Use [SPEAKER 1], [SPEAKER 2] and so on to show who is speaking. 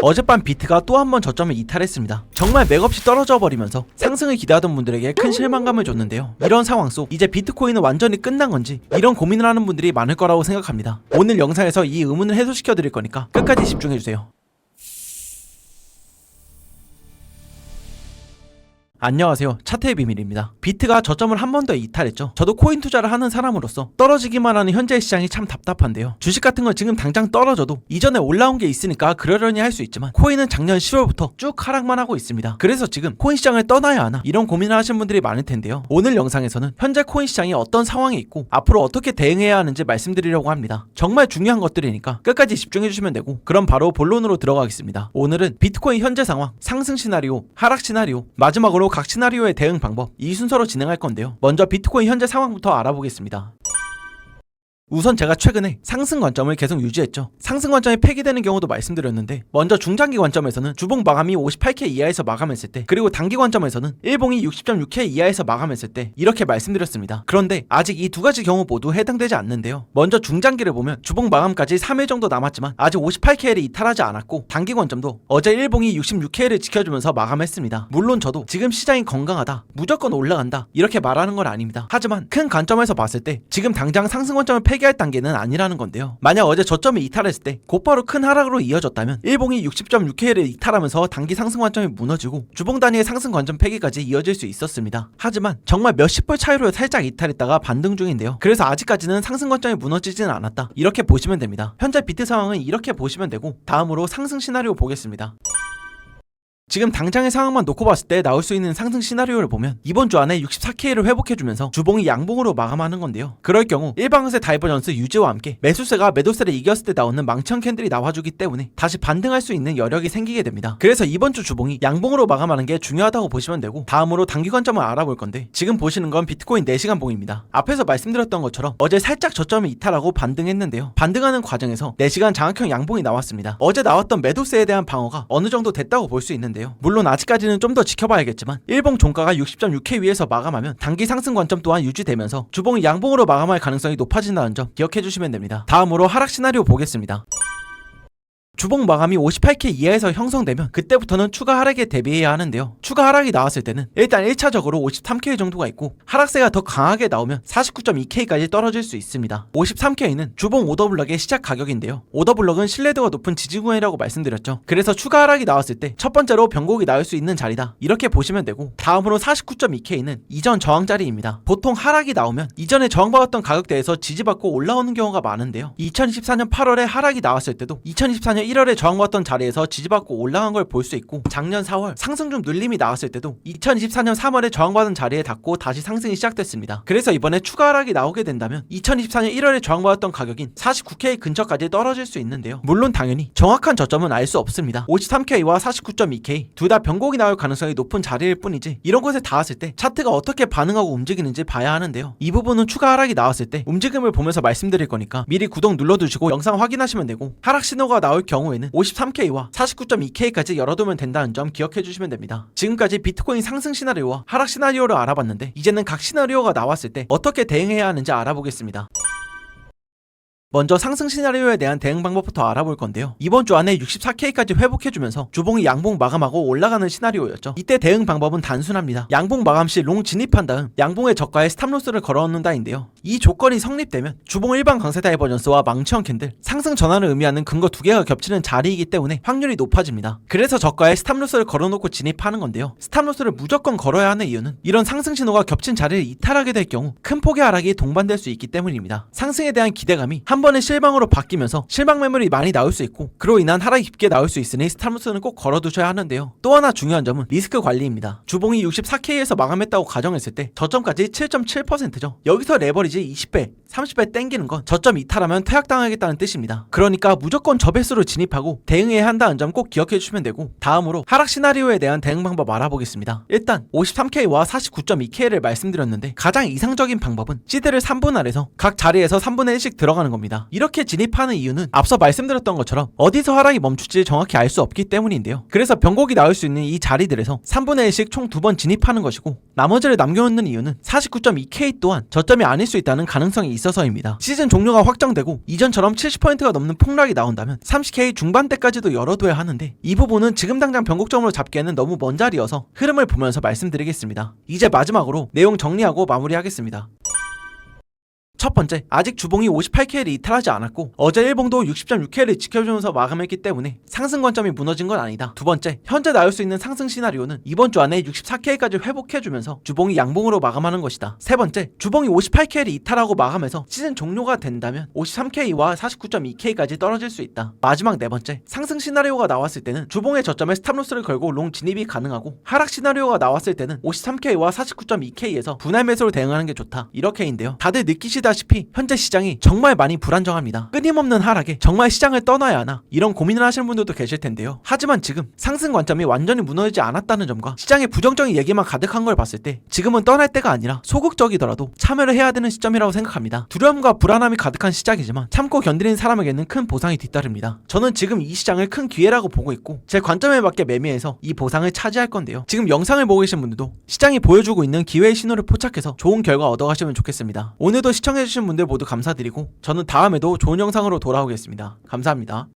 [SPEAKER 1] 어젯밤 비트가 또 한 번 저점을 이탈했습니다. 정말 맥없이 떨어져 버리면서 상승을 기대하던 분들에게 큰 실망감을 줬는데요. 이런 상황 속 이제 비트코인은 완전히 끝난 건지 이런 고민을 하는 분들이 많을 거라고 생각합니다. 오늘 영상에서 이 의문을 해소시켜 드릴 거니까 끝까지 집중해주세요. 안녕하세요, 차트의 비밀입니다. 비트가 저점을 한 번 더 이탈했죠. 저도 코인 투자를 하는 사람으로서 떨어지기만 하는 현재의 시장이 참 답답한데요. 주식 같은 건 지금 당장 떨어져도 이전에 올라온 게 있으니까 그러려니 할 수 있지만 코인은 작년 10월부터 쭉 하락만 하고 있습니다. 그래서 지금 코인 시장을 떠나야 하나 이런 고민을 하시는 분들이 많을 텐데요. 오늘 영상에서는 현재 코인 시장이 어떤 상황에 있고 앞으로 어떻게 대응해야 하는지 말씀드리려고 합니다. 정말 중요한 것들이니까 끝까지 집중해주시면 되고, 그럼 바로 본론으로 들어가겠습니다. 오늘은 비트코인 현재 상황, 상승 시나리오, 하락 시나리오, 마지막으로 각 시나리오의 대응 방법, 이 순서로 진행할 건데요. 먼저 비트코인 현재 상황부터 알아보겠습니다. 우선 제가 최근에 상승 관점을 계속 유지했죠. 상승 관점이 폐기되는 경우도 말씀드렸는데, 먼저 중장기 관점에서는 주봉 마감이 58K 이하에서 마감했을 때, 그리고 단기 관점에서는 일봉이 60.6K 이하에서 마감했을 때 이렇게 말씀드렸습니다. 그런데 아직 이 두 가지 경우 모두 해당되지 않는데요. 먼저 중장기를 보면 주봉 마감까지 3일 정도 남았지만 아직 58K를 이탈하지 않았고, 단기 관점도 어제 일봉이 66K를 지켜주면서 마감했습니다. 물론 저도 지금 시장이 건강하다, 무조건 올라간다 이렇게 말하는 건 아닙니다. 하지만 큰 관점에서 봤을 때 지금 당장 상승 관점을 폐기할 단계는 아니라는 건데요. 만약 어제 저점을 이탈했을 때 곧바로 큰 하락으로 이어졌다면 일봉이 60.6K를 이탈하면서 단기 상승 관점이 무너지고 주봉 단위의 상승 관점 폐기까지 이어질 수 있었습니다. 하지만 정말 몇십 불 차이로 살짝 이탈했다가 반등 중인데요. 그래서 아직까지는 상승 관점이 무너지지는 않았다, 이렇게 보시면 됩니다. 현재 비트 상황은 이렇게 보시면 되고, 다음으로 상승 시나리오 보겠습니다. 지금 당장의 상황만 놓고 봤을 때 나올 수 있는 상승 시나리오를 보면 이번 주 안에 64K를 회복해주면서 주봉이 양봉으로 마감하는 건데요. 그럴 경우 일방세 다이버전스 유지와 함께 매수세가 매도세를 이겼을 때 나오는 망청 캔들이 나와주기 때문에 다시 반등할 수 있는 여력이 생기게 됩니다. 그래서 이번 주 주봉이 양봉으로 마감하는 게 중요하다고 보시면 되고, 다음으로 단기 관점을 알아볼 건데, 지금 보시는 건 비트코인 4시간 봉입니다. 앞에서 말씀드렸던 것처럼 어제 살짝 저점을 이탈하고 반등했는데요. 반등하는 과정에서 4시간 장악형 양봉이 나왔습니다. 어제 나왔던 매도세에 대한 방어가 어느 정도 됐다고 볼 수 있는데요. 물론 아직까지는 좀 더 지켜봐야겠지만 일봉 종가가 60.6K 위에서 마감하면 단기 상승 관점 또한 유지되면서 주봉이 양봉으로 마감할 가능성이 높아진다는 점 기억해 주시면 됩니다. 다음으로 하락 시나리오 보겠습니다. 주봉 마감이 58K 이하에서 형성되면 그때부터는 추가 하락에 대비해야 하는데요. 추가 하락이 나왔을 때는 일단 1차적으로 53K 정도가 있고, 하락세가 더 강하게 나오면 49.2K까지 떨어질 수 있습니다. 53K는 주봉 오더블럭의 시작 가격인데요. 오더블럭은 신뢰도가 높은 지지구간이라고 말씀드렸죠. 그래서 추가 하락이 나왔을 때 첫 번째로 변곡이 나올 수 있는 자리다, 이렇게 보시면 되고, 다음으로 49.2K는 이전 저항 자리입니다. 보통 하락이 나오면 이전에 저항받았던 가격대에서 지지받고 올라오는 경우가 많은데요. 2024년 8월에 하락이 나왔을 때도 2024년 1월에 저항받았던 자리에서 지지받고 올라간 걸 볼 수 있고, 작년 4월 상승 중 눌림이 나왔을 때도 2024년 3월에 저항받은 자리에 닿고 다시 상승이 시작됐습니다. 그래서 이번에 추가 하락이 나오게 된다면 2024년 1월에 저항받았던 가격인 49K 근처까지 떨어질 수 있는데요. 물론 당연히 정확한 저점은 알 수 없습니다. 53K와 49.2K 둘 다 변곡이 나올 가능성이 높은 자리일 뿐이지, 이런 곳에 닿았을 때 차트가 어떻게 반응하고 움직이는지 봐야 하는데요. 이 부분은 추가 하락이 나왔을 때 움직임을 보면서 말씀드릴 거니까 미리 구독 눌러두시고 영상 확인하시면 되고, 하락 신호가 나올 경우에는 53K와 49.2K까지 열어두면 된다는 점 기억해 주시면 됩니다. 지금까지 비트코인 상승 시나리오와 하락 시나리오를 알아봤는데, 이제는 각 시나리오가 나왔을 때 어떻게 대응해야 하는지 알아보겠습니다. 먼저 상승 시나리오에 대한 대응 방법부터 알아볼 건데요. 이번 주 안에 64K까지 회복해주면서 주봉이 양봉 마감하고 올라가는 시나리오였죠. 이때 대응 방법은 단순합니다. 양봉 마감 시 롱 진입한 다음 양봉의 저가에 스탑로스를 걸어놓는다인데요. 이 조건이 성립되면 주봉 일반 강세 다이버전스와 망치형 캔들, 상승 전환을 의미하는 근거 두 개가 겹치는 자리이기 때문에 확률이 높아집니다. 그래서 저가에 스탑로스를 걸어놓고 진입하는 건데요. 스탑로스를 무조건 걸어야 하는 이유는 이런 상승 신호가 겹친 자리를 이탈하게 될 경우 큰 폭의 하락이 동반될 수 있기 때문입니다. 상승에 대한 기대감이 한 번에 실망으로 바뀌면서 실망 매물이 많이 나올 수 있고, 그로 인한 하락이 깊게 나올 수 있으니 스탑로스는 꼭 걸어두셔야 하는데요. 또 하나 중요한 점은 리스크 관리입니다. 주봉이 64K에서 마감했다고 가정했을 때 저점까지 7.7%죠. 여기서 레버리지 20배, 30배 땡기는 건 저점 이탈하면 퇴학당하겠다는 뜻입니다. 그러니까 무조건 저배수로 진입하고 대응해야 한다는 점 꼭 기억해 주시면 되고, 다음으로 하락 시나리오에 대한 대응 방법 알아보겠습니다. 일단 53K와 49.2K를 말씀드렸는데, 가장 이상적인 방법은 시드를 3분할해서 각 자리에서 3분의 1씩 들어가는 겁니다. 겁니다. 이렇게 진입하는 이유는 앞서 말씀드렸던 것처럼 어디서 하락이 멈출지 정확히 알 수 없기 때문인데요. 그래서 변곡이 나올 수 있는 이 자리들에서 3분의 1씩 총 2번 진입하는 것이고, 나머지를 남겨놓는 이유는 49.2K 또한 저점이 아닐 수 있다는 가능성이 있어서입니다. 시즌 종료가 확정되고 이전처럼 70%가 넘는 폭락이 나온다면 30K 중반대까지도 열어둬야 하는데, 이 부분은 지금 당장 변곡점으로 잡기에는 너무 먼 자리여서 흐름을 보면서 말씀드리겠습니다. 이제 마지막으로 내용 정리하고 마무리하겠습니다. 첫 번째, 아직 주봉이 58K를 이탈하지 않았고 어제 일봉도 60.6K를 지켜주면서 마감했기 때문에 상승 관점이 무너진 건 아니다. 두 번째, 현재 나올 수 있는 상승 시나리오는 이번 주 안에 64K까지 회복해주면서 주봉이 양봉으로 마감하는 것이다. 세 번째, 주봉이 58K를 이탈하고 마감해서 시즌 종료가 된다면 53K와 49.2K까지 떨어질 수 있다. 마지막 네 번째, 상승 시나리오가 나왔을 때는 주봉의 저점에 스탑로스를 걸고 롱 진입이 가능하고, 하락 시나리오가 나왔을 때는 53K와 49.2K에서 분할 매수로 대응하는 게 좋다. 이렇게인데요. 다들 느끼시다시피 현재 시장이 정말 많이 불안정합니다. 끊임없는 하락에 정말 시장을 떠나야 하나, 이런 고민을 하시는 분들도 계실 텐데요. 하지만 지금 상승 관점이 완전히 무너지지 않았다는 점과 시장에 부정적인 얘기만 가득한 걸 봤을 때 지금은 떠날 때가 아니라 소극적이더라도 참여를 해야 되는 시점이라고 생각합니다. 두려움과 불안함이 가득한 시작이지만 참고 견디는 사람에게는 큰 보상이 뒤따릅니다. 저는 지금 이 시장을 큰 기회라고 보고 있고 제 관점에 맞게 매매해서 이 보상을 차지할 건데요. 지금 영상을 보고 계신 분들도 시장이 보여주고 있는 기회의 신호를 포착해서 좋은 결과 얻어가시면 좋겠습니다. 오늘도 시청해주신 분들 모두 감사드리고 저는 다음에도 좋은 영상으로 돌아오겠습니다. 감사합니다.